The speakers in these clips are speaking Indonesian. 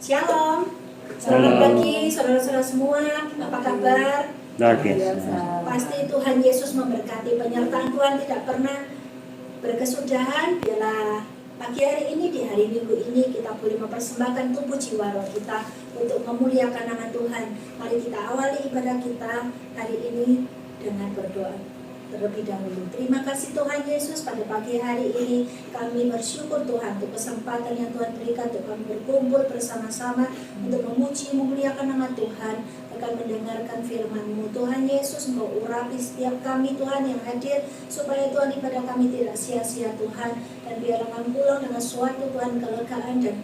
Shalom. Selamat pagi saudara-saudara semua. Apa kabar? Baik. Pasti Tuhan Yesus memberkati. Penyertaan Tuhan tidak pernah berkesudahan. Biarlah pagi hari ini, di hari Minggu ini, kita boleh mempersembahkan tubuh jiwa roh kita untuk memuliakan nama Tuhan. Mari kita awali ibadah kita hari ini dengan berdoa terlebih dahulu. Terima kasih Tuhan Yesus, pada pagi hari ini kami bersyukur Tuhan untuk kesempatan yang Tuhan berikan untuk kami berkumpul bersama-sama untuk memuji memuliakan nama Tuhan, akan mendengarkan firman-Mu. Tuhan Yesus, Engkau urapi setiap kami Tuhan yang hadir, supaya Tuhan ibadah kami tidak sia-sia Tuhan, dan biarlah kami pulang dengan suatu Tuhan kelegaan dan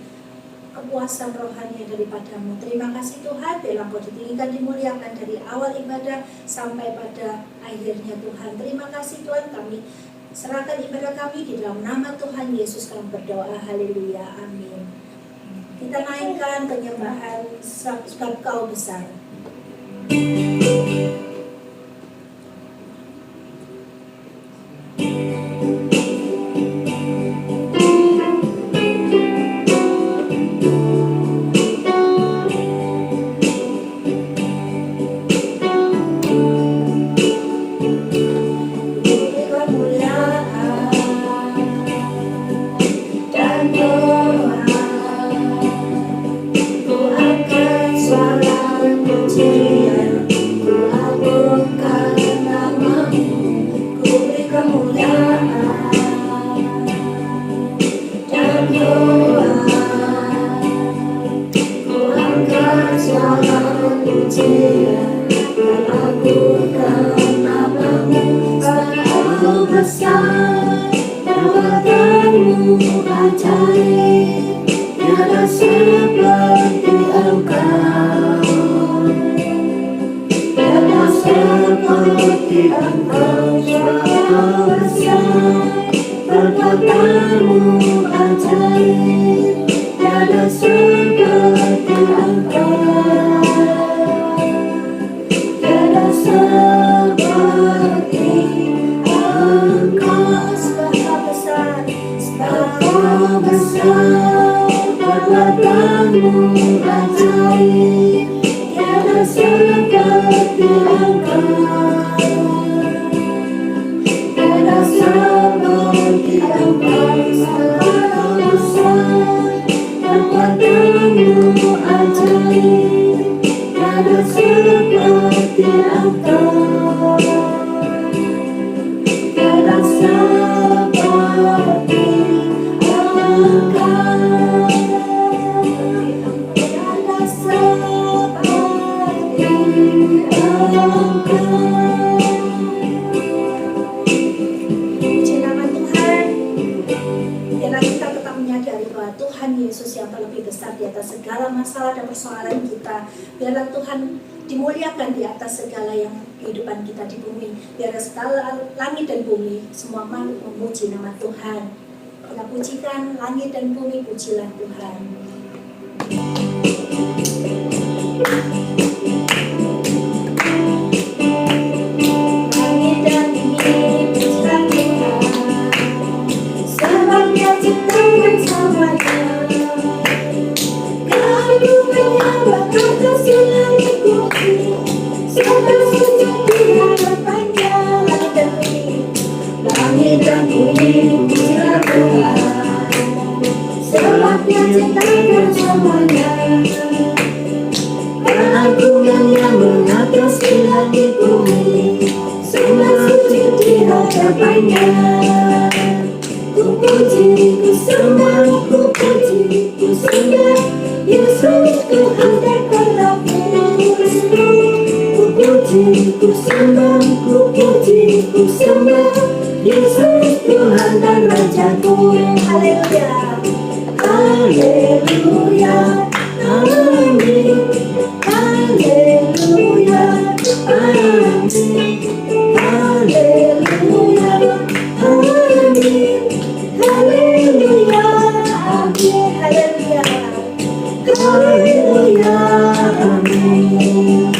kepuasan rohani daripada-Mu. Terima kasih Tuhan, biarlah Engkau ditinggikan, dimuliakan dari awal ibadah sampai pada akhirnya Tuhan. Terima kasih Tuhan, kami serahkan ibadah kami di dalam nama Tuhan Yesus, kami berdoa, haleluya, amin. Kita naikkan penyembahan sebab Kau besar. Biarlah Tuhan dimuliakan di atas segala yang kehidupan kita di bumi. Biarlah segala langit dan bumi semua makhluk memuji nama Tuhan. Kita pujikan langit dan bumi, pujilah Tuhan. Langit dan bumi, pujilah Tuhan. Sebab Dia ciptakan semuanya. Langit dan bumi, pujilah Tuhan. Sebab Dia ciptakan semuanya. Keagungan yang mengatasi langit bumi, semua suci di hadapannya. Ku puji, ku sembah, ku puji, ku sembah Yesus Tuhan terkerapu. Ku puji, ku sembah, ku puji, ku sembah Yesus Tuhan dan Rajaku. Haleluya, haleluya, amin. Haleluya, amin. Haleluya, amin. Haleluya, amin. Haleluya, haleluya, amin.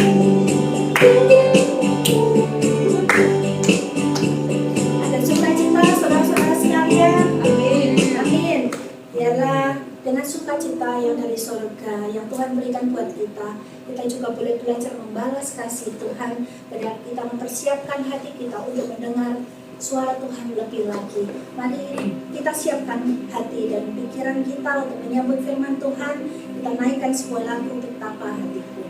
Ada sukacita saudara-saudara sekalian. Amin. Amin. Biarlah dengan sukacita yang dari saudara surga yang Tuhan berikan buat kita. Kita juga boleh belajar membalas kasih Tuhan, dan kita mempersiapkan hati kita untuk mendengar suara Tuhan lebih lagi. Mari kita siapkan hati dan pikiran kita untuk menyambut firman Tuhan. Kita naikkan sebuah lagu Betapa Hatiku.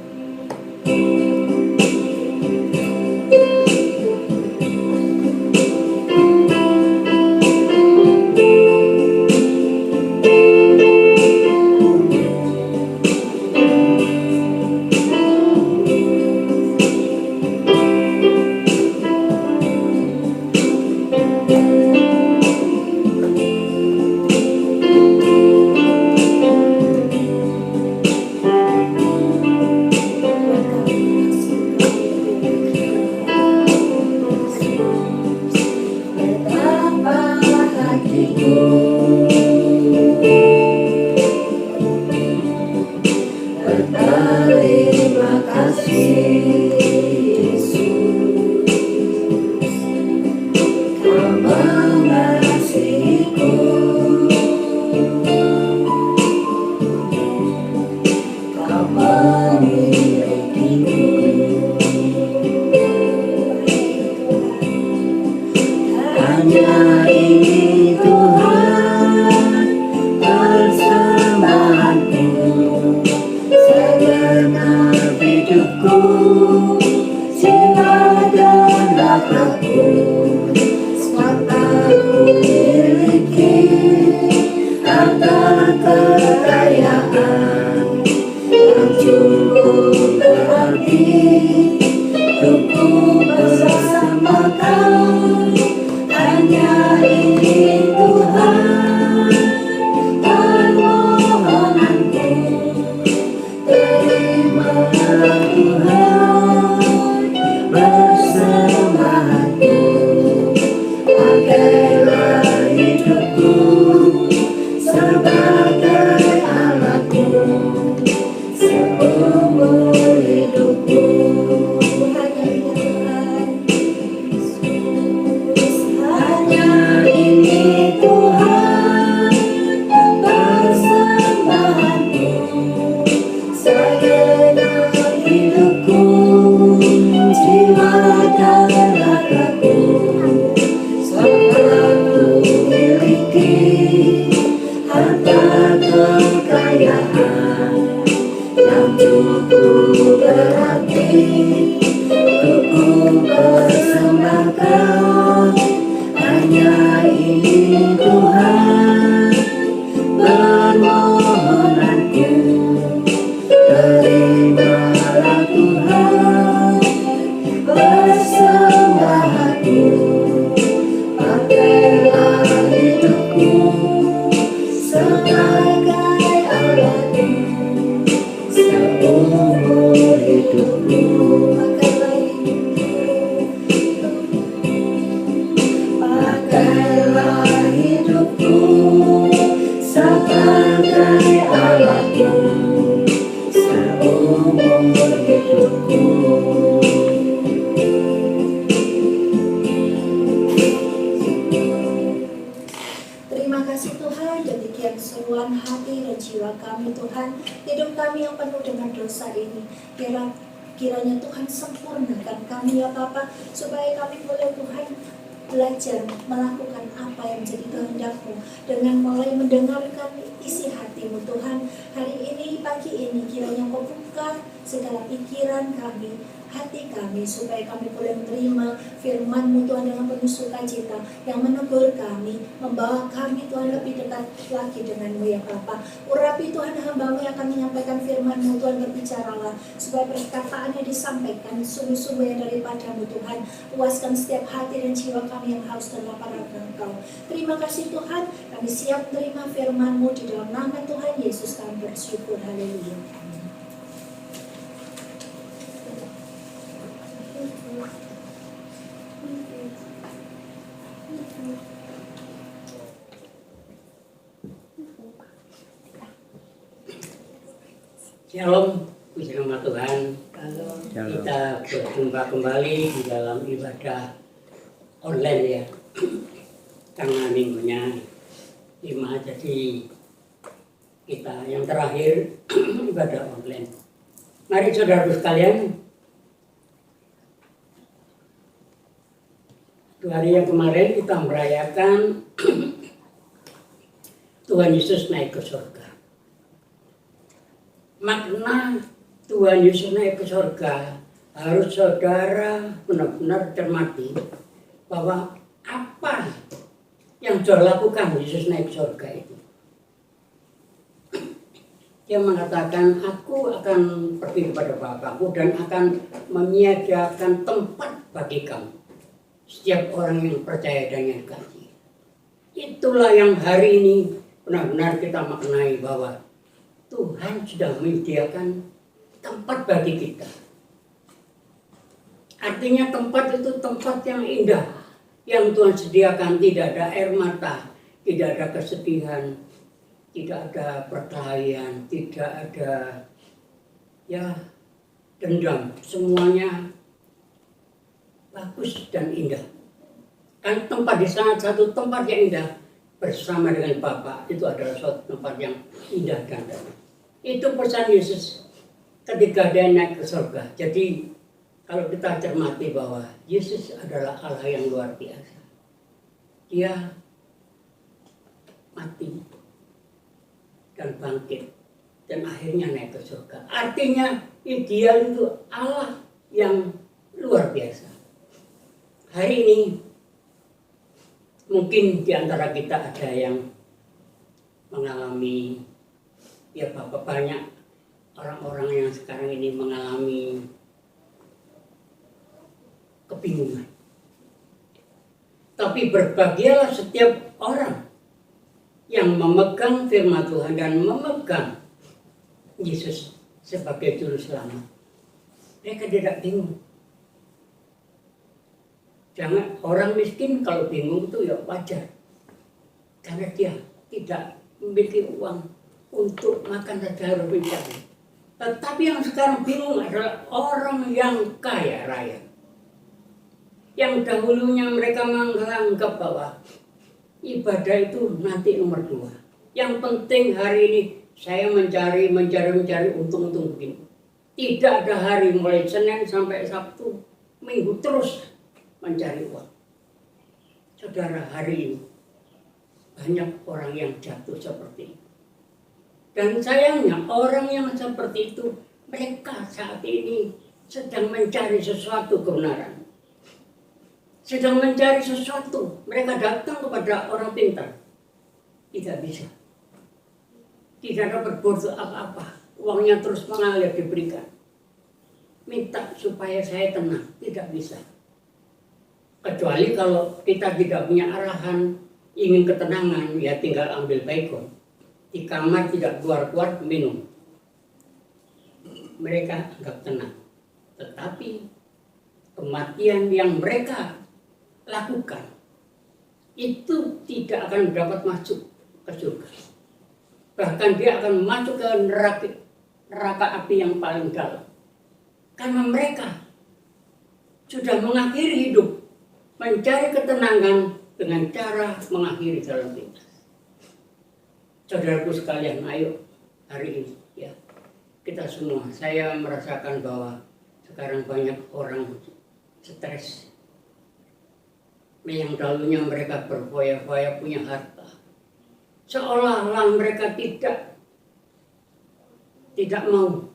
Kiranya Tuhan sempurnakan kami ya Bapa, supaya kami boleh Tuhan belajar melakukan apa yang menjadi kehendak-Mu dengan mulai mendengarkan isi hati-Mu Tuhan. Hari ini, pagi ini, kiranya Kau buka segala pikiran kami, hati kami, supaya kami boleh menerima firman-Mu Tuhan dengan penuh sukacita yang menegur kami, membawa kami Tuhan lebih dekat lagi dengan-Mu ya Bapa. Urapi Tuhan hamba-Mu yang akan menyampaikan firman-Mu Tuhan, berbicaralah supaya perkataannya disampaikan sungguh-sungguh yang daripada-Mu Tuhan. Puaskan setiap hati dan jiwa kami yang haus dan lapar akan Engkau. Terima kasih Tuhan, kami siap menerima firman-Mu di dalam nama Tuhan Yesus kami bersyukur. Haleluya. Shalom, puji nama Tuhan. Kita berjumpa kembali di dalam ibadah online ya. Tanggal minggunya 5, jadi kita yang terakhir ibadah online. Mari saudara sekalian, hari yang kemarin kita merayakan Tuhan Yesus naik ke surga. Makna Tuhan Yesus naik ke surga harus saudara benar-benar cermati bahwa apa yang saudara lakukan Yesus naik ke surga itu. Dia mengatakan, aku akan pergi kepada Bapakku dan akan menyediakan tempat bagi kamu. Setiap orang yang percaya dan yang kasih. Itulah yang hari ini benar-benar kita maknai bahwa Tuhan sudah menyediakan tempat bagi kita. Artinya tempat itu tempat yang indah. Yang Tuhan sediakan, tidak ada air mata, tidak ada kesedihan, tidak ada perkelahian, tidak ada dendam. Semuanya bagus dan indah. Kan tempat di sana satu tempat yang indah bersama dengan Bapa, itu adalah suatu tempat yang indah dan damai. Itu pesan Yesus ketika dia naik ke surga. Jadi kalau kita cermati bahwa Yesus adalah Allah yang luar biasa. Dia mati dan bangkit dan akhirnya naik ke surga. Artinya dia itu Allah yang luar biasa. Hari ini mungkin di antara kita ada yang mengalami, banyak orang-orang yang sekarang ini mengalami kebingungan. Tapi berbahagialah setiap orang yang memegang firman Tuhan dan memegang Yesus sebagai juru selamat. Mereka tidak bingung. Jangan orang miskin kalau bingung itu ya wajar. Karena dia tidak memiliki uang untuk makan saja harus mencari. Tetapi yang sekarang bingung adalah orang yang kaya raya. Yang dahulunya mereka menganggap bahwa ibadah itu nanti nomor 2. Yang penting hari ini saya mencari untung-untung begini. Tidak ada hari mulai Senin sampai Sabtu, Minggu terus mencari uang. Saudara, hari ini banyak orang yang jatuh seperti itu. Dan sayangnya orang yang seperti itu, mereka saat ini sedang mencari sesuatu kebenaran. Sedang mencari sesuatu, mereka datang kepada orang pintar. Tidak bisa. Tidak dapat berbuat apa-apa. Uangnya terus mengalir diberikan. Minta supaya saya tenang, tidak bisa. Kecuali kalau kita tidak punya arahan, ingin ketenangan, ya tinggal ambil baygon. Di kamar tidak keluar-keluar, minum. Mereka anggap tenang. Tetapi kematian yang mereka lakukan itu tidak akan dapat masuk ke surga. Bahkan dia akan masuk ke neraka api yang paling dalam. Karena mereka sudah mengakhiri hidup, mencari ketenangan dengan cara mengakhiri jalan pintas. Saudaraku sekalian, ayo hari ini ya kita semua, saya merasakan bahwa sekarang banyak orang stres. Yang dahulunya mereka berfoya-foya punya harta, seolah-olah mereka tidak mau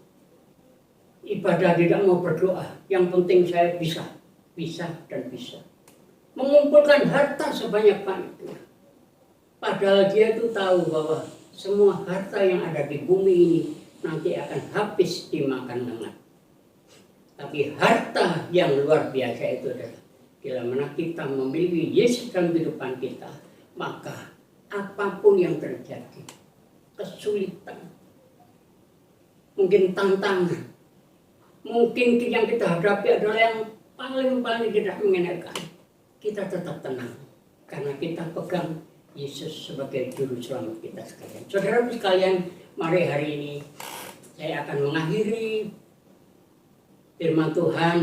ibadah, tidak mau berdoa. Yang penting saya bisa dan bisa mengumpulkan harta sebanyak-banyaknya. Padahal dia itu tahu bahwa semua harta yang ada di bumi ini nanti akan habis dimakan lengan. Tapi harta yang luar biasa itu adalah bila mana kita memiliki Yesus dalam kehidupan kita, maka apapun yang terjadi, kesulitan, mungkin tantangan, mungkin yang kita hadapi adalah yang paling tidak mengenakan, kita tetap tenang karena kita pegang Yesus sebagai juru selamat kita sekalian. Saudara sekalian, mari hari ini saya akan mengakhiri firman Tuhan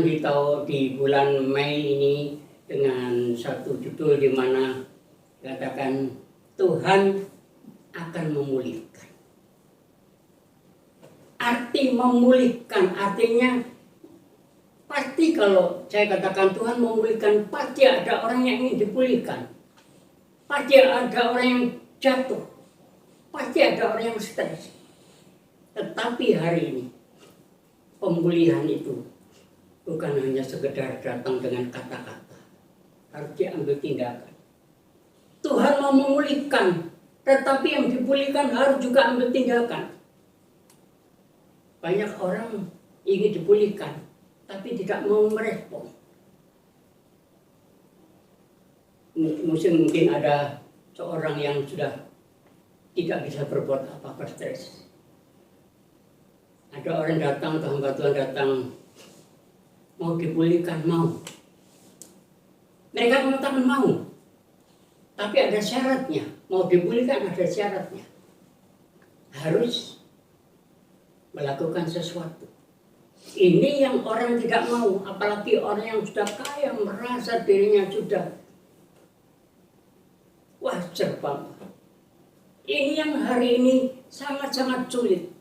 di bulan Mei ini dengan satu judul di mana katakan Tuhan akan memulihkan. arti memulihkan, artinya pasti kalau saya katakan Tuhan memulihkan, pasti ada orang yang ingin dipulihkan. Pasti ada orang yang jatuh. Pasti ada orang yang stres. Tetapi hari ini, pemulihan itu bukan hanya sekedar datang dengan kata-kata. Harus diambil tindakan. Tuhan mau memulihkan, tetapi yang dipulihkan harus juga ambil tindakan. Banyak orang ingin dipulihkan, tapi tidak mau merespon. Mungkin ada seorang yang sudah tidak bisa berbuat apa-apa, stres. Ada orang datang, hamba Tuhan datang, mau dipulihkan, mau. Mereka mengatakan mau, tapi ada syaratnya. Mau dipulihkan ada syaratnya. Harus melakukan sesuatu. Ini yang orang tidak mau, apalagi orang yang sudah kaya merasa dirinya sudah wah serba. Ini yang hari ini sangat-sangat sulit.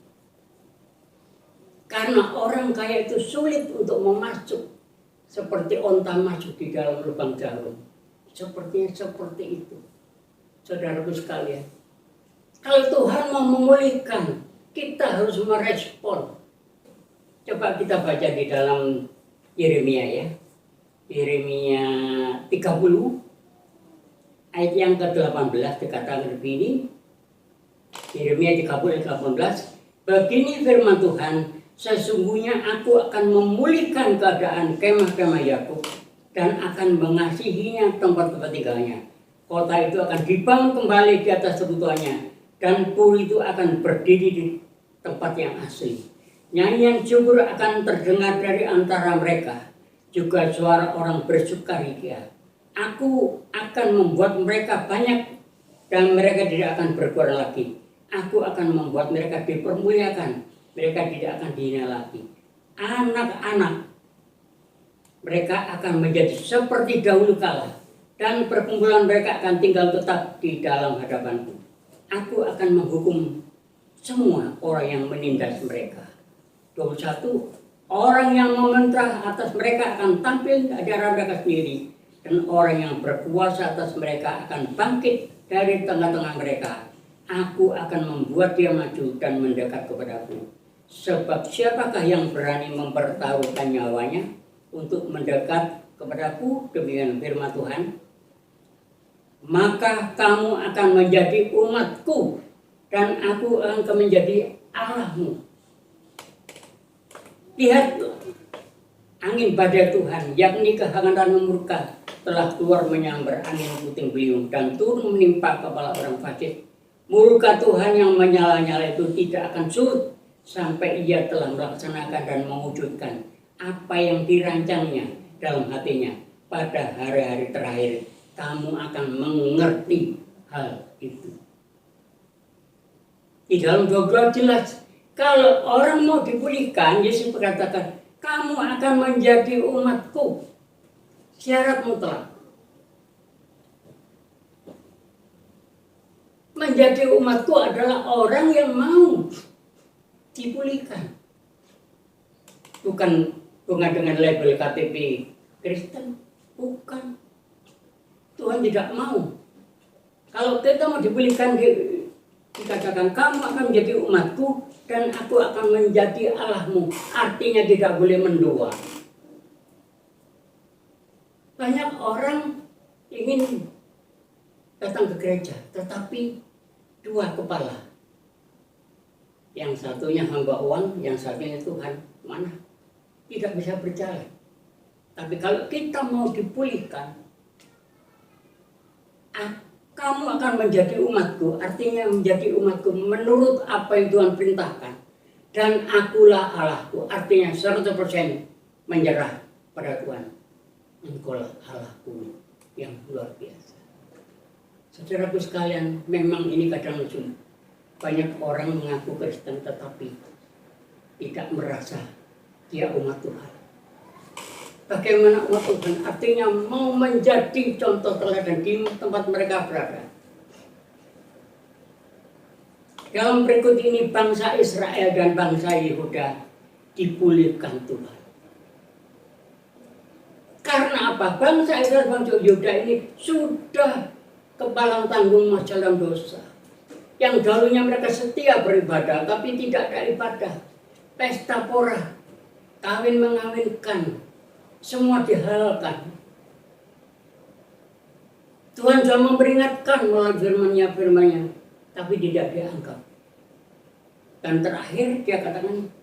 Karena orang kaya itu sulit untuk memasuk seperti onta masuk di dalam lubang jarum. Sepertinya seperti itu. Saudaraku sekalian, kalau Tuhan mau memulihkan, kita harus merespon. Coba kita baca di dalam Yeremia ya. Yeremia 30 ayat yang ke-18 dikatakan begini. Yeremia 30 ayat 18. Begini firman Tuhan, sesungguhnya aku akan memulihkan keadaan kemah-kemah Yakub dan akan mengasihinya tempat-tempat tinggalnya. Kota itu akan dibangun kembali di atas kebutuhannya dan pur itu akan berdiri di tempat yang asli. Nyanyian syukur akan terdengar dari antara mereka, juga suara orang bersukaria. Aku akan membuat mereka banyak dan mereka tidak akan berkurang lagi. Aku akan membuat mereka dipermuliakan, mereka tidak akan dihina lagi. Anak-anak mereka akan menjadi seperti dahulu kala, dan perkumpulan mereka akan tinggal tetap di dalam hadapanku. Aku akan menghukum semua orang yang menindas mereka. 21. Orang yang mementerah atas mereka akan tampil di hadapan mereka sendiri, dan orang yang berkuasa atas mereka akan bangkit dari tengah-tengah mereka. Aku akan membuat dia maju dan mendekat kepadaku. Sebab siapakah yang berani mempertaruhkan nyawanya untuk mendekat kepadaku, demikian firman Tuhan. Maka kamu akan menjadi umatku dan aku akan menjadi Allahmu. Lihat, angin badai Tuhan, yakni kehangatan murka, telah keluar menyambar angin puting beliung dan turun menimpa kepala orang fasik. Murka Tuhan yang menyala-nyala itu tidak akan surut sampai ia telah melaksanakan dan mewujudkan apa yang dirancangnya dalam hatinya. Pada hari-hari terakhir, kamu akan mengerti hal itu. Di dalam 12 jelas, kalau orang mau dipulihkan, Yesus berkatakan, kamu akan menjadi umatku. Syarat mutlak. Menjadi umatku adalah orang yang mau dipulihkan. Bukan dengan label KTP Kristen. Bukan. Tuhan tidak mau. Kalau kita mau dipulihkan, dikatakan kamu akan menjadi umatku dan aku akan menjadi Allahmu. Artinya tidak boleh mendua. Banyak orang ingin datang ke gereja, tetapi dua kepala. Yang satunya hamba uang, yang satunya Tuhan. Mana? Tidak bisa berjalan. Tapi kalau kita mau dipulihkan, kamu akan menjadi umatku, artinya menjadi umatku menurut apa yang Tuhan perintahkan. Dan akulah Allahku, artinya 100% menyerah pada Tuhan. Engkaulah Allahku yang luar biasa. Saudaraku sekalian, memang ini kadang lucu. Banyak orang mengaku Kristen tetapi tidak merasa dia umat Tuhan. Bagaimana umat Tuhan? Artinya mau menjadi contoh teladan di tempat mereka berada. Dalam berikut ini bangsa Israel dan bangsa Yehuda dipulihkan Tuhan. Karena apa? Bangsa Israel dan bangsa Yehuda ini sudah kepalang tanggung masa dalam dosa. Yang dahulunya mereka setia beribadah, tapi tidak ada ibadah. Pesta pora, kawin mengawinkan, semua dihalalkan. Tuhan sudah memperingatkan melalui firman-Nya, tapi tidak dianggap. Dan terakhir dia katakan,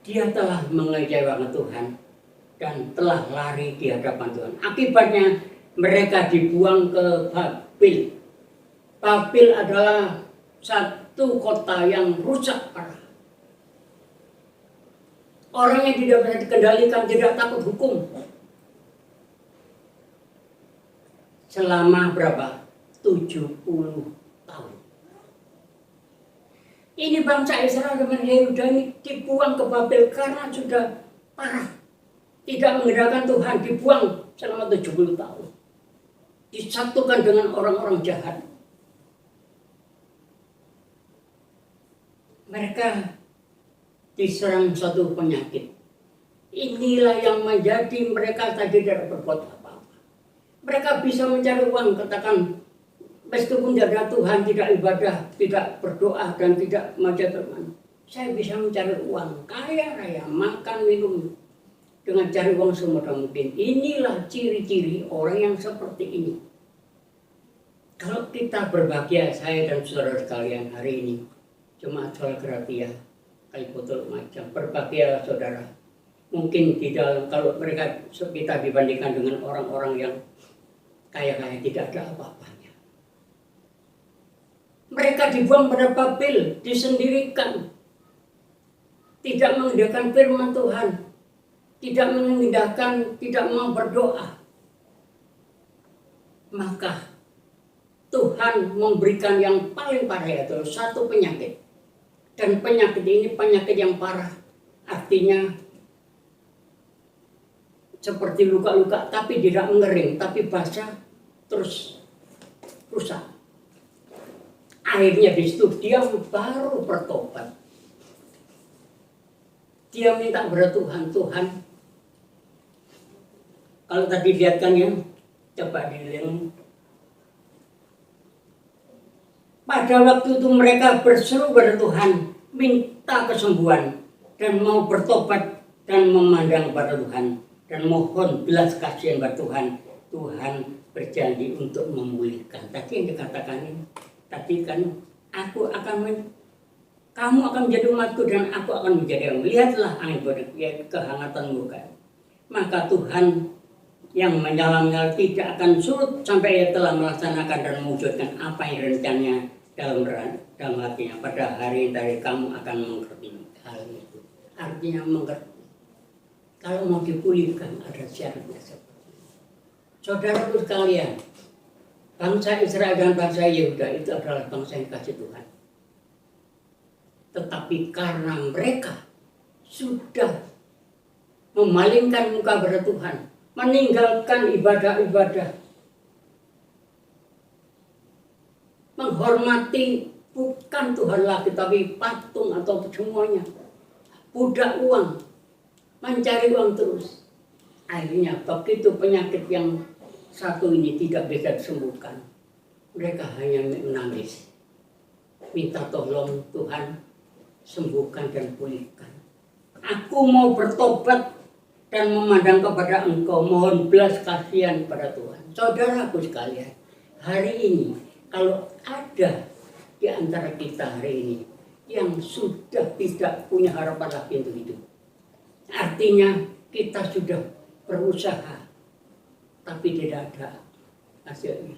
dia telah mengecewakan Tuhan dan telah lari di hadapan Tuhan. Akibatnya mereka dibuang ke Babel. Babel adalah satu kota yang rusak parah. Orang yang tidak bisa dikendalikan, tidak takut hukum. Selama berapa? 70 tahun. Ini bangsa Israel dan Yehuda ini dibuang ke Babel karena sudah parah. Tidak menggerakkan Tuhan, dibuang selama 70 tahun. Disatukan dengan orang-orang jahat. Mereka diserang satu penyakit. Inilah yang menjadi mereka tadi tidak berbuat apa-apa. Mereka bisa mencari uang, katakan, meskipun tidak ada Tuhan, tidak ibadah, tidak berdoa, dan tidak membaca firman. Saya bisa mencari uang, kaya raya, makan, minum, dengan cari uang semudah mungkin. Inilah ciri-ciri orang yang seperti ini. Kalau kita berbahagia, saya dan saudara sekalian hari ini, Jemaat Soal Gratia, Kaliputul macam, berbahagialah saudara. Mungkin di dalam, kalau mereka kita dibandingkan dengan orang-orang yang kaya-kaya, tidak ada apa-apanya. Mereka dibuang pada Babel, disendirikan, tidak mengindahkan firman Tuhan, tidak mengindahkan, tidak mau berdoa. Maka Tuhan memberikan yang paling parah, yaitu satu penyakit. Dan penyakit ini penyakit yang parah. Artinya seperti luka-luka, tapi tidak mengering, tapi basah terus rusak. Akhirnya di situ dia baru bertobat. Dia minta kepada Tuhan, Tuhan, kalau tadi lihatkan ya, coba dilihat. Pada waktu itu mereka berseru kepada Tuhan, minta kesembuhan, dan mau bertobat dan memandang kepada Tuhan, dan mohon belas kasihan kepada Tuhan. Tuhan berjanji untuk memulihkan. Tadi yang dikatakan ini, tadi kan, kamu akan menjadi umatku dan aku akan menjadi kamu. Lihatlah angin badai, kehangatan muka. Maka Tuhan yang menyala-nyala tidak akan surut sampai ia telah melaksanakan dan mewujudkan apa yang rencananya dalam hatinya. Pada hari dari kamu akan mengerti hal itu. Artinya mengerti. Kalau mau dipulihkan ada syaratnya seperti itu. Saudaraku sekalian, bangsa Israel dan bangsa Yehuda itu adalah bangsa yang kasih Tuhan. Tetapi karena mereka sudah memalingkan muka kepada Tuhan, meninggalkan ibadah-ibadah, menghormati bukan Tuhan lagi, tapi patung atau semuanya, budak uang, mencari uang terus. Akhirnya begitu penyakit yang satu ini tidak bisa disembuhkan, mereka hanya menangis, minta tolong Tuhan, sembuhkan dan pulihkan. Aku mau bertobat dan memandang kepada Engkau, mohon belas kasihan pada Tuhan. Saudaraku sekalian, hari ini kalau ada di antara kita hari ini yang sudah tidak punya harapan lagi untuk hidup, artinya kita sudah berusaha tapi tidak ada hasilnya.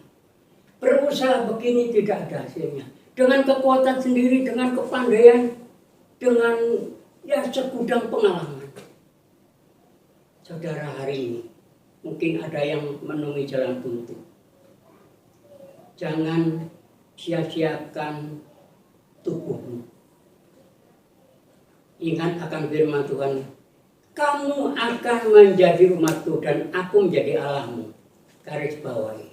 Berusaha begini tidak ada hasilnya. Dengan kekuatan sendiri, dengan kepandaian, dengan segudang pengalaman. Saudara hari ini mungkin ada yang menemui jalan buntu. Jangan sia-siakan tubuhmu. Ingat akan firman Tuhan, kamu akan menjadi umatku dan aku menjadi Allahmu. Garis bawahi.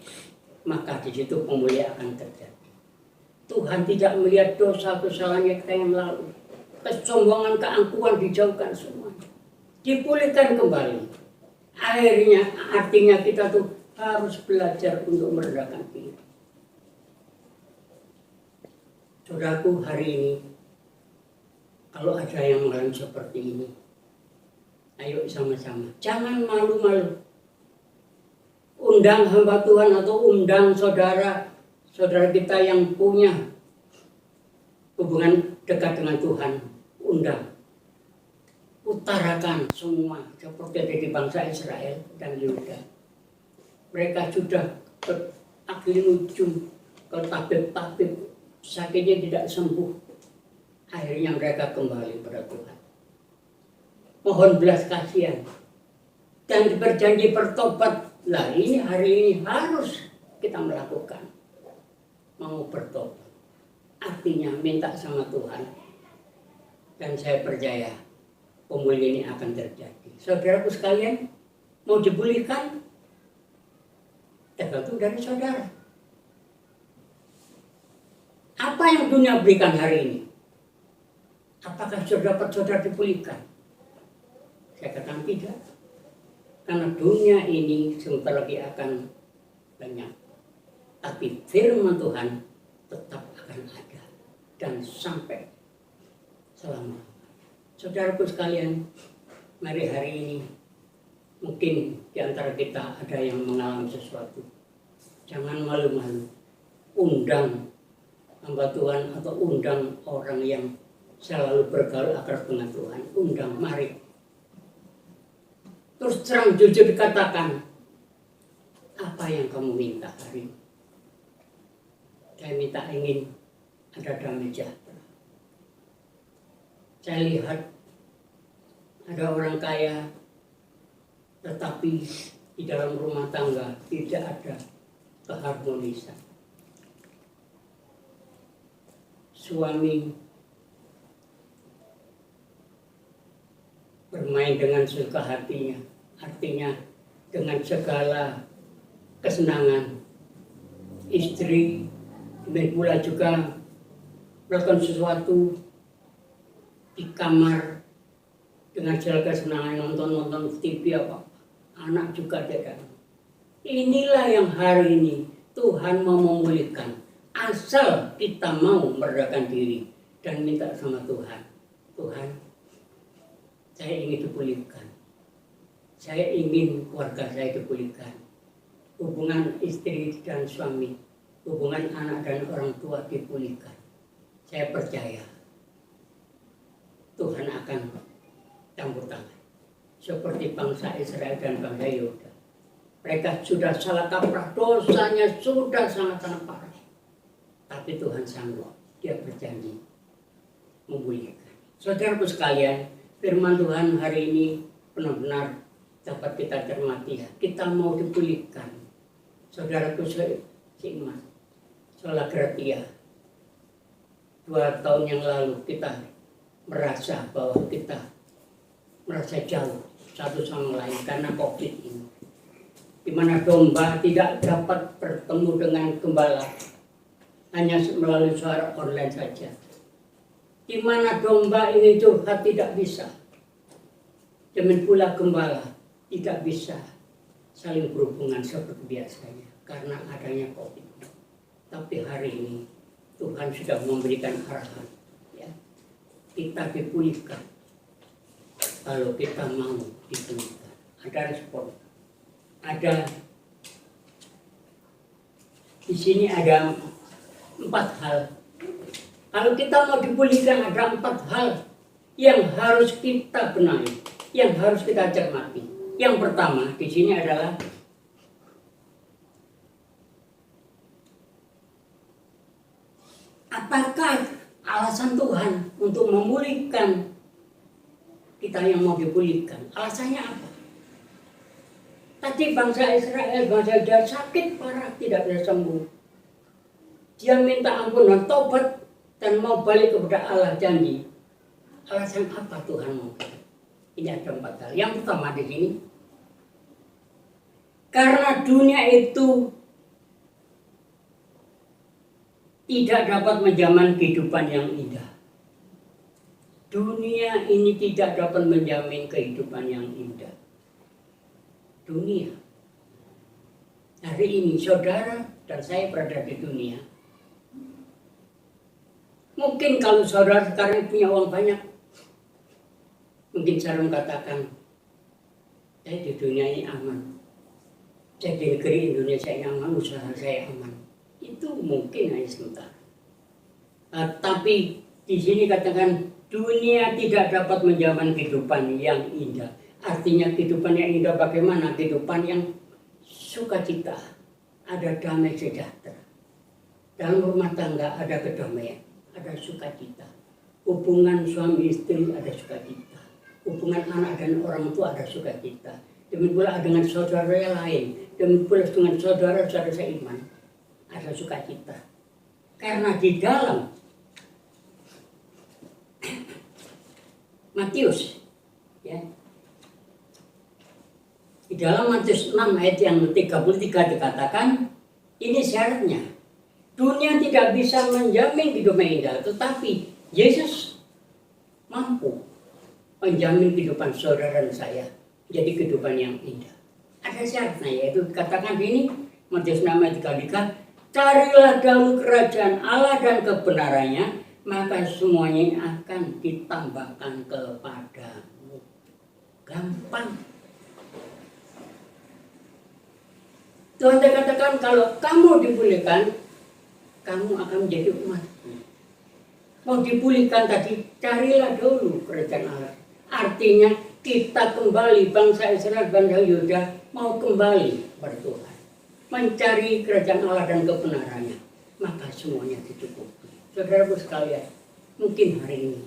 Maka di situ pemulihan akan terjadi. Tuhan tidak melihat dosa kesalahan kita yang lalu. Kesombongan, keangkuhan dijauhkan semua. Dipulihkan kembali. Akhirnya artinya kita tuh harus belajar untuk merendahkan diri. Saudaraku, hari ini kalau ada yang mengalami seperti ini, ayo sama-sama, jangan malu-malu. Undang hamba Tuhan atau undang saudara kita yang punya hubungan dekat dengan Tuhan, undang. Utarakan semua seperti ada di bangsa Israel dan Yehuda. Mereka sudah ke akhir ujung, ke tabib-tabib, sakitnya tidak sembuh. Akhirnya mereka kembali pada Tuhan. Mohon belas kasihan dan berjanji bertobat. Lah ini hari ini harus kita melakukan. Mau bertobat. Artinya minta sama Tuhan. Dan saya percaya pemulihan ini akan terjadi. Saudaraku sekalian, mau dipulihkan? Tergantung dari saudara. Apa yang dunia berikan hari ini? Apakah saudara dipulihkan? Saya katakan tidak. Karena dunia ini sebentar lagi akan banyak. Tapi firman Tuhan tetap akan ada. Dan sampai selama. Saudaraku sekalian, mari hari ini mungkin di antara kita ada yang mengalami sesuatu. Jangan malu-malu. Undang hamba Tuhan atau undang orang yang selalu bergaul akrab dengan Tuhan. Undang, mari. Terus terang jujur dikatakan, apa yang kamu minta hari ini? Saya minta ingin ada damai sejahtera. Saya lihat ada orang kaya, tetapi di dalam rumah tangga tidak ada keharmonisan. Suami bermain dengan suka hatinya, artinya dengan segala kesenangan. Istri demikian pula juga melakukan sesuatu di kamar dengan segala kesenangan, nonton TV apa, anak juga tidak. Inilah yang hari ini Tuhan mau memulihkan, asal kita mau merendahkan diri dan minta sama Tuhan. Tuhan, saya ingin dipulihkan. Saya ingin keluarga saya dipulihkan. Hubungan istri dan suami, hubungan anak dan orang tua dipulihkan. Saya percaya Tuhan akan campur tangan. Seperti bangsa Israel dan bangsa Yehuda. Mereka sudah salah kaprah, dosanya sudah sangat-sangat parah. Tapi Tuhan sanggup, Dia berjanji memulihkan. Saudaraku sekalian, firman Tuhan hari ini benar-benar dapat kita cermati ya. Kita mau dipulihkan. Saudaraku seiman, Sola Gratia, 2 tahun yang lalu kita merasa bahwa kita merasa jauh satu sama lain karena COVID ini. Di mana domba tidak dapat bertemu dengan gembala, hanya melalui suara online saja. Di mana domba ini curhat tidak bisa. Demikian pula gembala tidak bisa saling berhubungan seperti biasanya karena adanya COVID. Tapi hari ini Tuhan sudah memberikan arahan, ya. Kita dipulihkan kalau kita mau dipulihkan. Ada respon. Ada di sini ada 4 hal. Kalau kita mau dipulihkan ada 4 hal yang harus kita benahi, yang harus kita cermati. Yang pertama di sini adalah apakah alasan Tuhan untuk memulihkan kita yang mau dipulihkan? Alasannya apa? Tadi bangsa Israel, bangsa Juda sakit parah tidak bisa sembuh. Dia minta ampun dan tobat dan mau balik kepada Allah janji. Alasan apa Tuhan mau? Ini ada 4 hal. Yang pertama di sini, karena dunia itu tidak dapat menjamin kehidupan yang indah. Dunia ini tidak dapat menjamin kehidupan yang indah. Dunia. Hari ini saudara dan saya berada di dunia. Mungkin kalau saudara sekarang punya uang banyak, mungkin saya mengatakan, saya di dunia ini aman. Saya di negeri Indonesia ini aman, usaha saya aman. Itu mungkin hanya sementara. Tapi di sini katakan dunia tidak dapat menjamin kehidupan yang indah. Artinya kehidupan yang indah bagaimana? Kehidupan yang sukacita, ada damai sejahtera. Dalam rumah tangga ada kedamaian, ada sukacita. Hubungan suami istri ada sukacita. Hubungan anak dan orang tua ada sukacita. Demikian pula dengan saudara yang lain. Demikian pula dengan saudara-saudara seiman ada sukacita. Karena di dalam Matius, ya, di dalam Matius 6 ayat yang 33 dikatakan, ini syaratnya. Dunia tidak bisa menjamin hidup yang indah, tetapi Yesus mampu menjamin kehidupan saudara dan saya jadi kehidupan yang indah. Ada syaratnya, yaitu dikatakan ini Matius 6 ayat 33, carilah dahulu kerajaan Allah dan kebenarannya, maka semuanya akan ditambahkan kepadamu. Gampang. Tuhan katakan kalau kamu dipulihkan, kamu akan menjadi umatku. Mau dipulihkan tadi, carilah dulu kerajaan Allah. Artinya kita kembali, bangsa Israel, bangsa Yuda mau kembali kepada Tuhan. Mencari kerajaan Allah dan kebenarannya, maka semuanya dicukupi. Saudaraku sekalian, mungkin hari ini,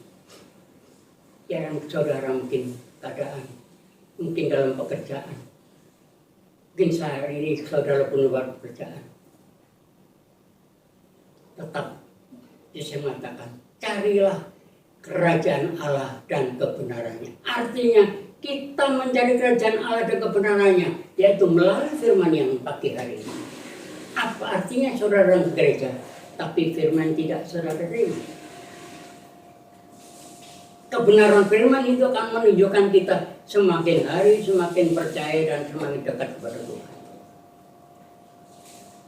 ya saudara mungkin keadaan, mungkin dalam pekerjaan, mungkin hari ini saudara pun luar pekerjaan. Tetap, saya mengatakan, carilah kerajaan Allah dan kebenarannya. Artinya kita mencari kerajaan Allah dan kebenarannya, yaitu melalui firman yang pagi hari ini. Apa artinya saudara dalam gereja, tapi firman tidak saudara terima? Kebenaran firman itu akan menunjukkan kita semakin hari semakin percaya dan semakin dekat kepada Tuhan.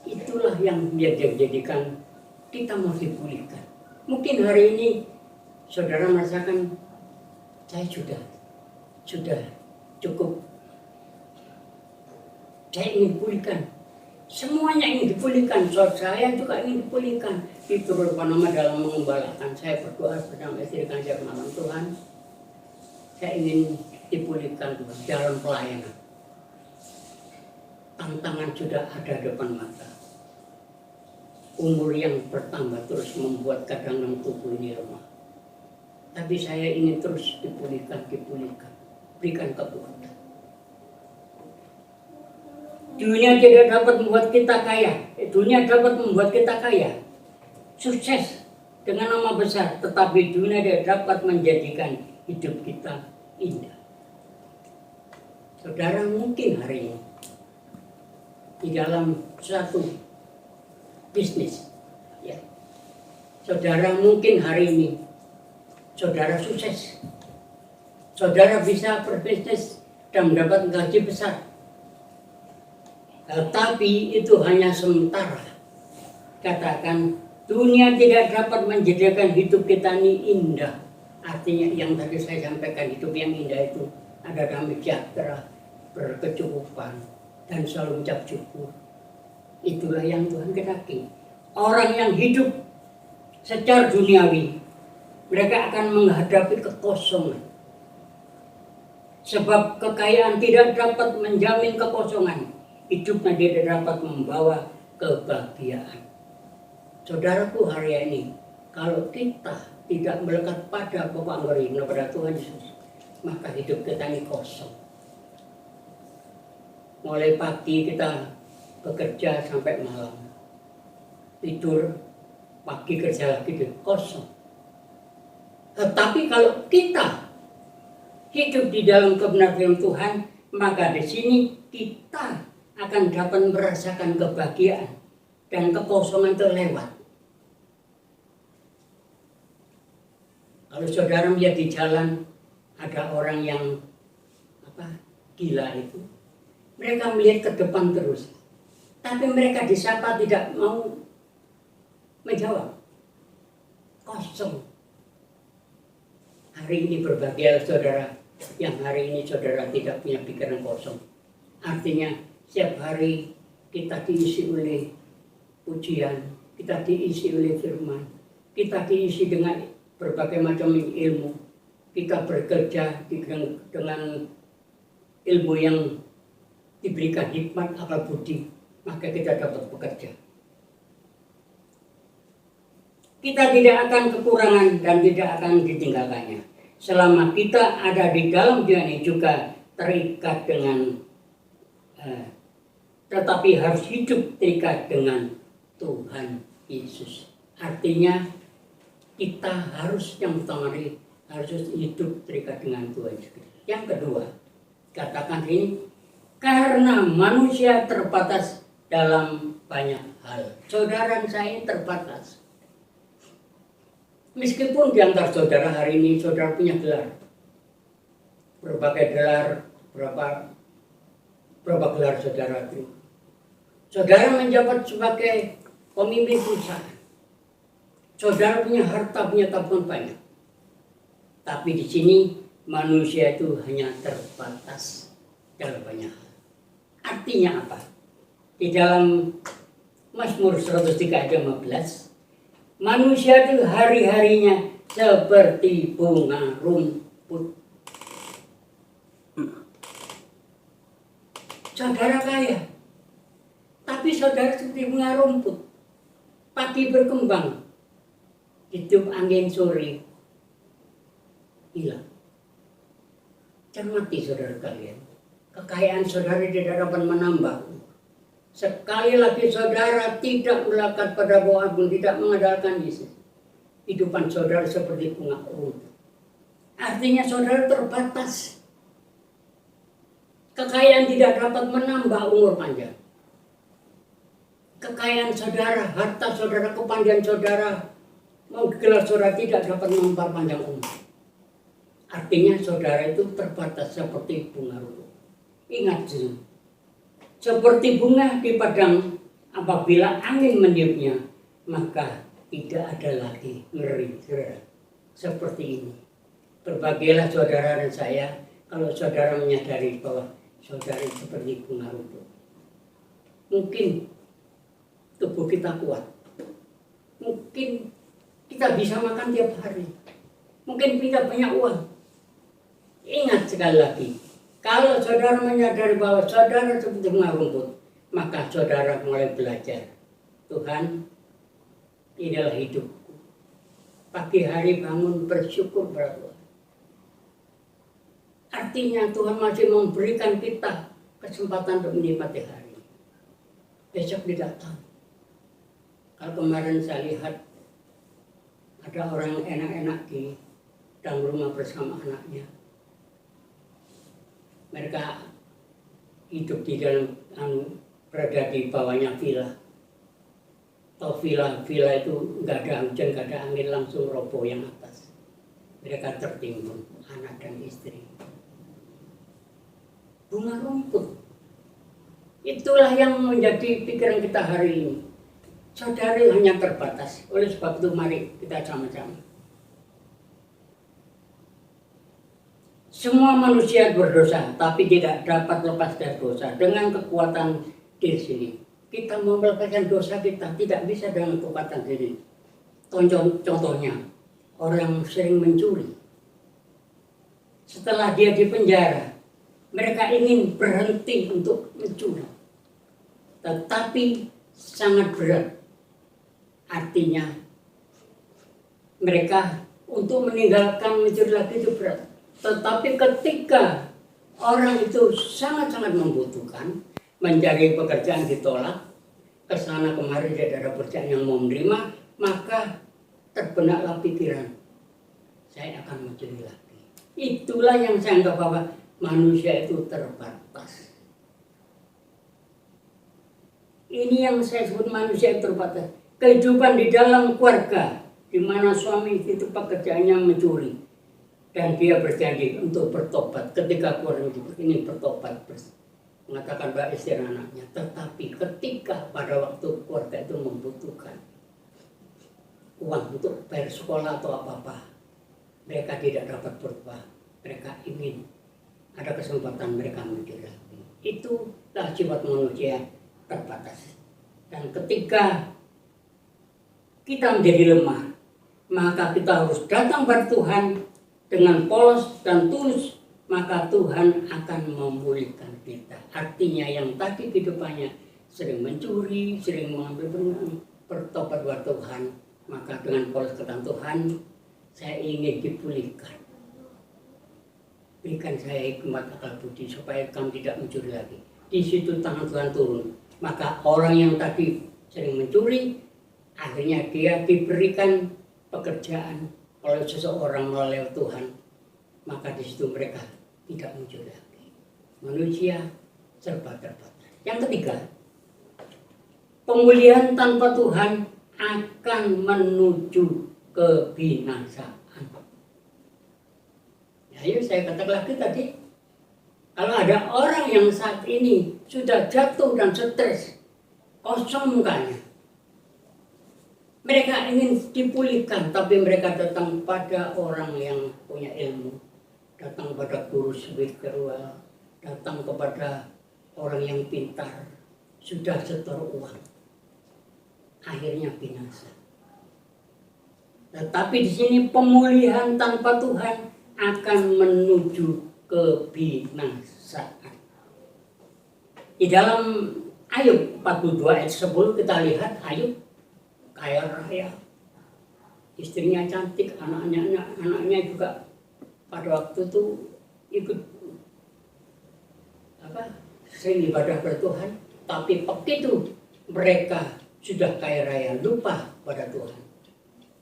Itulah yang menjadikan kita mau dipulihkan. Mungkin hari ini saudara merasakan saya sudah cukup. Saya ingin pulihkan. Semuanya ingin dipulihkan. Saya juga ingin dipulihkan. Itu nama dalam mengembalakan. Saya berdoa bersama istri dan saya malam, Tuhan, saya ingin dipulihkan Tuhan dalam pelayanan. Tantangan sudah ada depan mata. Umur yang bertambah terus membuat kadang tubuh ini lemah. Tapi saya ingin terus dipulihkan. Berikan kekuatan. Dunia tidak dapat membuat kita kaya. Dunia dapat membuat kita kaya. Sukses dengan nama besar. Tetapi dunia tidak dapat menjadikan hidup kita indah. Saudara mungkin hari ini di dalam suatu bisnis, ya. Saudara mungkin hari ini saudara sukses. Saudara bisa berbisnis dan mendapat gaji besar. Tetapi itu hanya sementara. Katakan dunia tidak dapat menjadikan hidup kita ini indah. Artinya yang tadi saya sampaikan, hidup yang indah itu ada damai sejahtera, berkecukupan, dan selalu ucap syukur. Itulah yang Tuhan kehendaki. Orang yang hidup secara duniawi, mereka akan menghadapi kekosongan. Sebab kekayaan tidak dapat menjamin kekosongan. Hidupnya tidak dapat membawa kebahagiaan. Saudaraku hari ini, kalau kita tidak melekat pada Bapa Anggerim, pada Tuhan Yesus, maka hidup kita ini kosong. Mulai pagi kita bekerja sampai malam. Tidur, pagi kerja lagi, kosong. Tetapi kalau kita hidup di dalam kebenaran firman Tuhan, maka di sini kita akan dapat merasakan kebahagiaan dan kekosongan itu lewat. Kalau saudara melihat di jalan ada orang yang gila itu, mereka melihat ke depan terus, tapi mereka disapa tidak mau menjawab, kosong. Hari ini berbahagia saudara yang hari ini saudara tidak punya pikiran kosong. Artinya setiap hari kita diisi oleh pujian, kita diisi oleh firman, kita diisi dengan berbagai macam ilmu, kita bekerja dengan ilmu yang diberikan hikmat akal budi, maka kita dapat bekerja. Kita tidak akan kekurangan dan tidak akan ditinggalkannya. Selama kita ada di dalam dunia ini juga terikat dengan, tetapi harus hidup terikat dengan Tuhan Yesus. Artinya kita harus yang pertama harus hidup terikat dengan Tuhan Yesus. Yang kedua, katakan ini, karena manusia terbatas dalam banyak hal. Saudara saya terbatas. Meskipun di antara saudara hari ini saudara punya gelar, berbagai gelar, berapa gelar saudara itu. Saudara menjabat sebagai pemimpin perusahaan. Saudara punya harta, punya tabungan banyak. Tapi di sini manusia itu hanya terbatas dalam banyak hal. Artinya apa? Di dalam Mazmur 103 ayat 15, manusia itu hari-harinya seperti bunga rumput. Saudara kaya, tapi saudara seperti bunga rumput. Pagi berkembang, hidup angin sore hilang. Cermati saudara kalian, kekayaan saudara tidak dapat menambah. Sekali lagi saudara tidak melekat pada bawah pun, tidak mengandalkan Yesus. Hidupan saudara seperti bunga rumput. Artinya saudara terbatas. Kekayaan tidak dapat menambah umur panjang. Kekayaan saudara, harta saudara, kepandaian saudara, mau gelar saudara tidak dapat memperpanjang umur. Artinya saudara itu terbatas seperti bunga rumput. Ingat dulu, seperti bunga di padang, apabila angin meniupnya, maka tidak ada lagi ngeri, saudara. Seperti ini. Berbahagialah saudara dan saya kalau saudara menyadari bahwa saudara seperti bunga rumput. Mungkin tubuh kita kuat. Mungkin kita bisa makan tiap hari. Mungkin kita banyak uang. Ingat sekali lagi, kalau saudara menyadari bahwa saudara seperti bunga rumput, maka saudara mulai belajar. Tuhan, inilah hidupku. Pagi hari bangun bersyukur pada Tuhan. Artinya Tuhan masih memberikan kita kesempatan untuk menikmati hari. Besok tidak tahu. Kalau kemarin saya lihat ada orang enak-enak di dalam rumah bersama anaknya. Mereka hidup di dalam, berada di bawahnya villa. Atau villa itu nggak ada hujan, nggak ada angin, langsung roboh yang atas. Mereka tertimbun, anak dan istri. Bunga rumput. Itulah yang menjadi pikiran kita hari ini. Saudara hanya terbatas. Oleh sebab itu mari kita sama-sama. Semua manusia berdosa, tapi tidak dapat lepas dari dosa dengan kekuatan diri sendiri. Kita mau melepaskan dosa kita tidak bisa dengan kekuatan diri. Contohnya, orang sering mencuri. Setelah dia di penjara, mereka ingin berhenti untuk mencuri. Tetapi sangat berat. Artinya, mereka untuk meninggalkan mencuri lagi itu berat. Tetapi ketika orang itu sangat-sangat membutuhkan, mencari pekerjaan ditolak, kesana kemari tidak ada pekerjaan yang mau menerima, maka terbenaklah pikiran, saya akan mencuri lagi. Itulah yang saya anggap bahwa manusia itu terbatas. Ini yang saya sebut manusia itu terbatas. Kehidupan di dalam keluarga di mana suami itu pekerjaannya mencuri dan dia berjanji untuk bertobat ketika keluar ini bertobat mengatakan bahwa istri dan anaknya. Tetapi ketika pada waktu keluarga itu membutuhkan uang untuk bayar sekolah atau apa-apa, mereka tidak dapat berubah. Mereka ingin ada kesempatan mereka mencuri lagi. Itulah sifat manusia terbatas. Dan ketika kita menjadi lemah, maka kita harus datang pada Tuhan dengan polos dan tulus, maka Tuhan akan memulihkan kita. Artinya yang tadi kehidupannya sering mencuri, sering mengambil bertobat kepada Tuhan, maka dengan polos kata Tuhan, saya ingin dipulihkan. Berikan saya hikmat akal budi supaya kamu tidak mencuri lagi. Di situ tangan Tuhan turun. Maka orang yang tadi sering mencuri, akhirnya dia diberikan pekerjaan oleh seseorang melalui Tuhan. Maka di situ mereka tidak mencuri lagi. Manusia serba terbatas. Yang ketiga, pemulihan tanpa Tuhan akan menuju kebinasaan. Ayo saya katakan lagi tadi, kalau ada orang yang saat ini sudah jatuh dan stres, kosong mukanya, mereka ingin dipulihkan, tapi mereka datang pada orang yang punya ilmu, datang pada guru spiritual, datang kepada orang yang pintar, sudah setor uang, akhirnya binasa. Tetapi di sini pemulihan tanpa Tuhan akan menuju kebinasaan. Di dalam Ayub 42 ayat 10 kita lihat Ayub kaya raya, istrinya cantik, anaknya juga pada waktu itu ikut sering ibadah kepada Tuhan. Tapi begitu mereka sudah kaya raya, lupa pada Tuhan,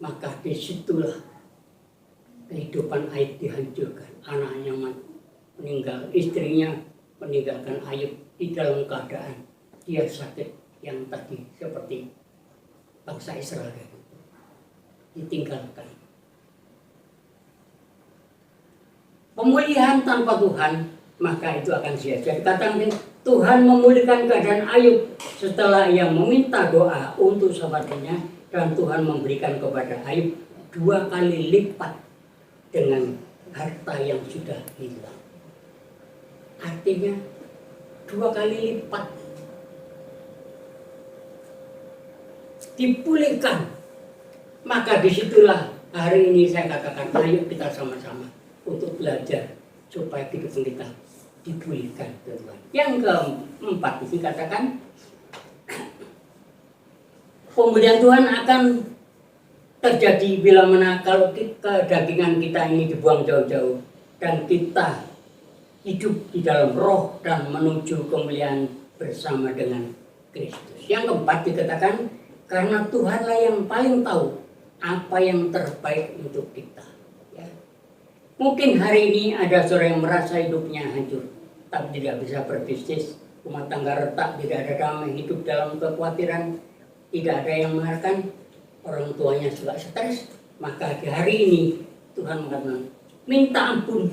maka disitulah kehidupan Ayub dihancurkan. Anaknya meninggal, istrinya meninggalkan Ayub di dalam keadaan dia sakit yang tadi seperti bangsa Israel ditinggalkan. Pemulihan tanpa Tuhan maka itu akan sia-sia. Dikatakan Tuhan memulihkan keadaan Ayub setelah ia meminta doa untuk sahabatnya, dan Tuhan memberikan kepada Ayub 2 kali lipat dengan harta yang sudah hilang. Artinya 2 kali lipat dipulihkan. Maka disitulah hari ini saya katakan, ayo kita sama-sama untuk belajar supaya kehidupan kita dipulihkan Tuhan. Yang keempat dikatakan pemulihan Tuhan akan terjadi bila mana kalau kedagingan kita ini dibuang jauh-jauh dan kita hidup di dalam roh dan menuju kemuliaan bersama dengan Kristus. Yang keempat dikatakan karena Tuhanlah yang paling tahu apa yang terbaik untuk kita. Ya. Mungkin hari ini ada seorang yang merasa hidupnya hancur, tapi tidak bisa berbisnis, rumah tangga retak, tidak ada damai, hidup dalam kekhawatiran, tidak ada yang mengharapkan, orang tuanya juga stres. Maka di hari ini Tuhan mengatakan, minta ampun,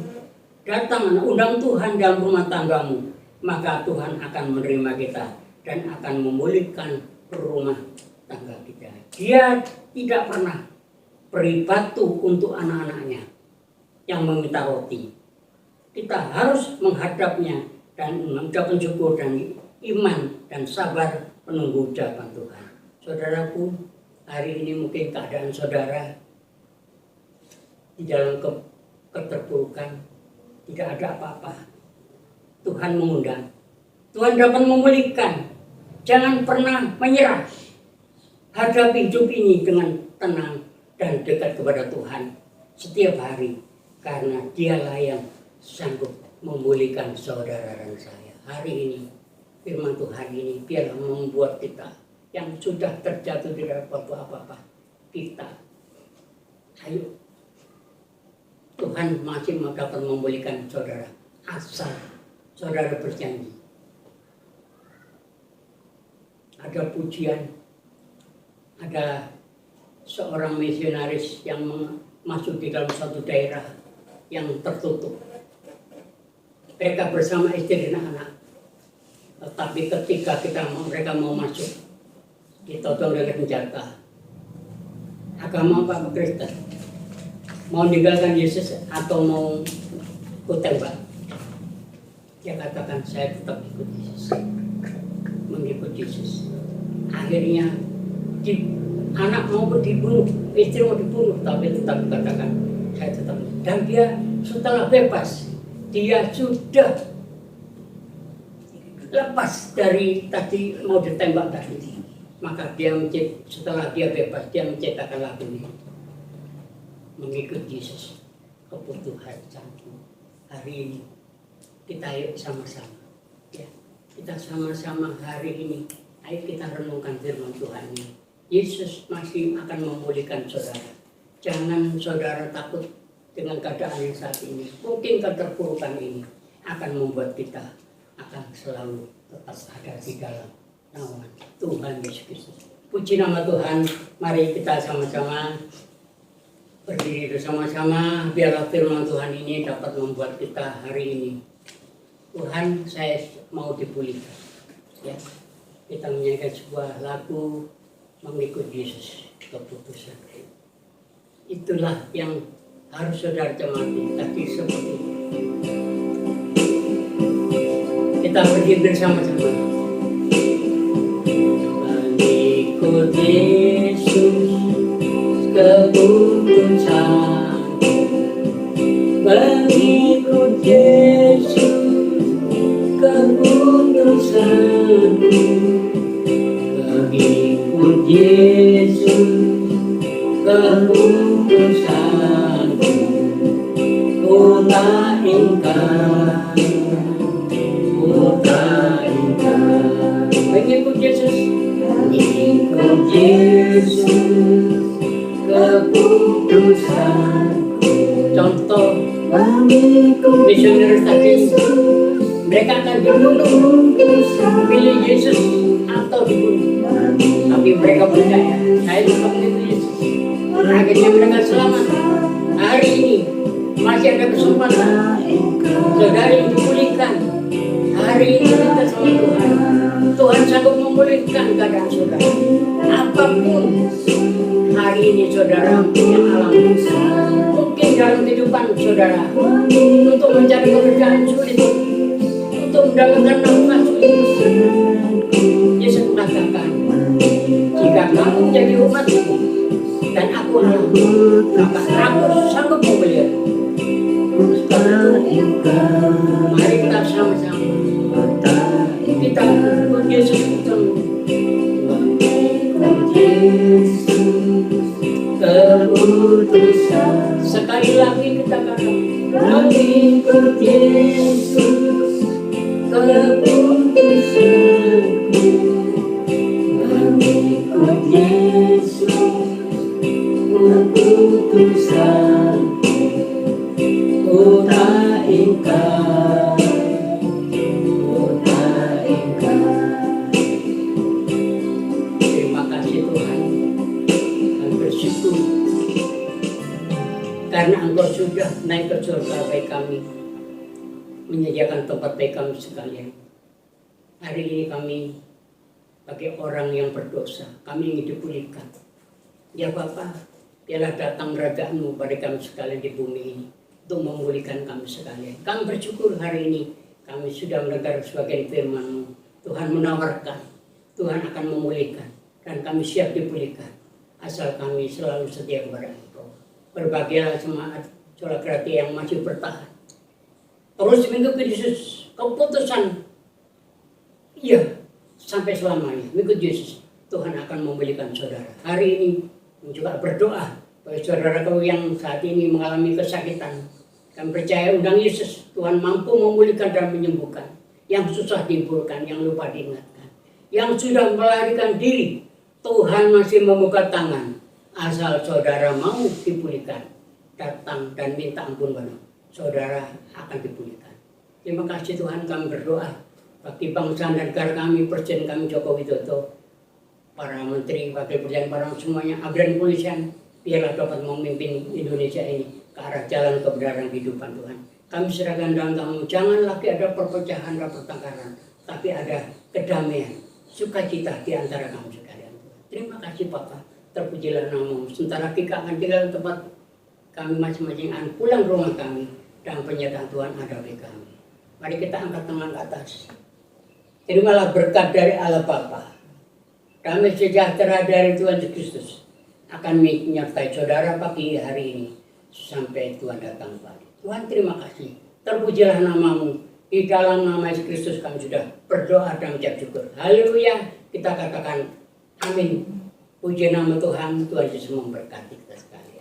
datang undang Tuhan dalam rumah tanggamu, maka Tuhan akan menerima kita dan akan memulihkan rumah tangga kita. Dia tidak pernah beri batu untuk anak-anaknya yang meminta roti. Kita harus menghadapnya dan mengucapkan syukur dan iman dan sabar menunggu jawaban Tuhan. Saudaraku, hari ini mungkin keadaan saudara di dalam keterpurukan, tidak ada apa-apa. Tuhan mengundang. Tuhan dapat memulihkan. Jangan pernah menyerah. Hadapi hidup ini dengan tenang dan dekat kepada Tuhan setiap hari. Karena Dialah yang sanggup memulihkan saudara dan saya. Hari ini, firman Tuhan ini biarlah membuat kita yang sudah terjatuh di dalam apa-apa, kita ayo, Tuhan masih dapat memulihkan saudara asal saudara berjanji. Ada pujian, ada seorang misionaris yang masuk di dalam satu daerah yang tertutup. Mereka bersama istri dan anak. Tetapi ketika mereka mau masuk, ditodong dengan senjata. Agama apa Kristen? Mau meninggalkan Yesus atau mau kutembak? Dia katakan, saya tetap ikut Yesus. Mengikut Yesus. Akhirnya anak mau dibunuh, istri mau dibunuh, tapi tetap katakan, saya tetap. Dan dia setelah bebas, dia sudah lepas dari tadi mau ditembak tadi. Maka setelah dia bebas, dia menciptakan lagu ini. Mengikut Yesus, kebutuhan candu. Hari ini kita yuk sama-sama, ya, kita sama-sama hari ini. Ayo kita renungkan firman Tuhan ini. Yesus masih akan memulihkan saudara. Jangan saudara takut dengan keadaan yang saat ini. Mungkin keterpurukan ini akan membuat kita akan selalu tetap ada di dalam naungan Tuhan Yesus Kristus. Puji nama Tuhan. Mari kita sama-sama berdiri bersama-sama. Biarlah firman Tuhan ini dapat membuat kita hari ini, Tuhan, saya mau dipulihkan. Ya, kita menyanyikan sebuah lagu mengikut Yesus, keputusan. Itulah yang harus saudara cermati. Tadi seperti itu. Kita berdiri bersama-sama. Mengikut Yesus, keputusan. Mengikut Yesus, keputusanku. Mengikut Yesus, keputusanku. Ku tak ingkar, ku tak ingkar. Mengikut Yesus, mengikut Yesus, keputusanku. Contoh misionaris tadi, mereka akan dibunuh, pilih Yesus atau dibunuh. Tapi mereka percaya, saya tetap mengikut Yesus. Akhirnya mereka selamat. Hari ini masih ada kesempatan saudara yang dipulihkan. Hari ini kita sama Tuhan. Tuhan sanggup memulihkan keadaan saudara. Apapun hari ini saudara yang alami, mungkin dalam kehidupan saudara, untuk mencari pekerjaan sulit, untuk mendapatkan nafkah sulit. Yesus mengatakan, jika kamu menjadi umatku dan aku Allahmu, maka aku sanggup memelihara. Mari kita sama-sama kita mengikut Yesus. Keputusan. Sekali lagi kita katakan, mengikut Yesus, keputusanku. Mengikut Yesus, keputusanku. Ku tak ingkar, ku tak ingkar. Terima kasih Tuhan, dan bersyukur karena Engkau sudah naik ke surga bagi kami, menyediakan tempat bagi kami sekalian. Hari ini kami bagi orang yang berdosa, kami ingin dipulihkan. Ya Bapa, biarlah datang kerajaan-Mu pada kami sekalian di bumi ini untuk memulihkan kami sekalian. Kami bersyukur hari ini kami sudah mendengar sebagian firman-Mu. Tuhan menawarkan, Tuhan akan memulihkan, dan kami siap dipulihkan asal kami selalu setia kepada Engkau. Berbahagialah semangat saudara Grati yang masih bertahan. Terus mengikut Yesus, keputusan iya sampai selamanya. Mengikut Yesus, Tuhan akan memulihkan saudara. Hari ini juga berdoa bagi saudara-saudara yang saat ini mengalami kesakitan. Kami percaya undang Yesus, Tuhan mampu memulihkan dan menyembuhkan. Yang susah diiburkan, yang lupa diingatkan. Yang sudah melarikan diri, Tuhan masih membuka tangan. Asal saudara mau dipulihkan, datang dan minta ampun pada saudara akan dipulihkan. Terima kasih Tuhan, kami berdoa bagi bangsa dan negara kami, Presiden kami Joko Widodo. para menteri, wakil presiden, para semuanya, abdan kepolisian, biarlah dapat memimpin Indonesia ini ke arah jalan kebenaran kehidupan Tuhan. Kami serahkan dalam tangan-Mu, jangan lagi ada perpecahan dan pertengkaran, tapi ada kedamaian, sukacita di antara kami sekalian. Terima kasih Bapa, terpujilah nama-Mu. Sementara kita akan tinggal di tempat kami masing-masing akan pulang ke rumah kami, dan penyertaan Tuhan ada bagi kami. Mari kita angkat tangan ke atas. Terimalah berkat dari Allah Bapa, damai sejahtera dari Tuhan Yesus Kristus akan menyertai saudara pagi hari ini sampai Tuhan datang kembali. Tuhan terima kasih, terpujilah nama-Mu. Di dalam nama Yesus Kristus kami sudah berdoa dan mengucap syukur. Haleluya, kita katakan amin. Puji nama Tuhan, Tuhan Yesus memberkati kita sekalian.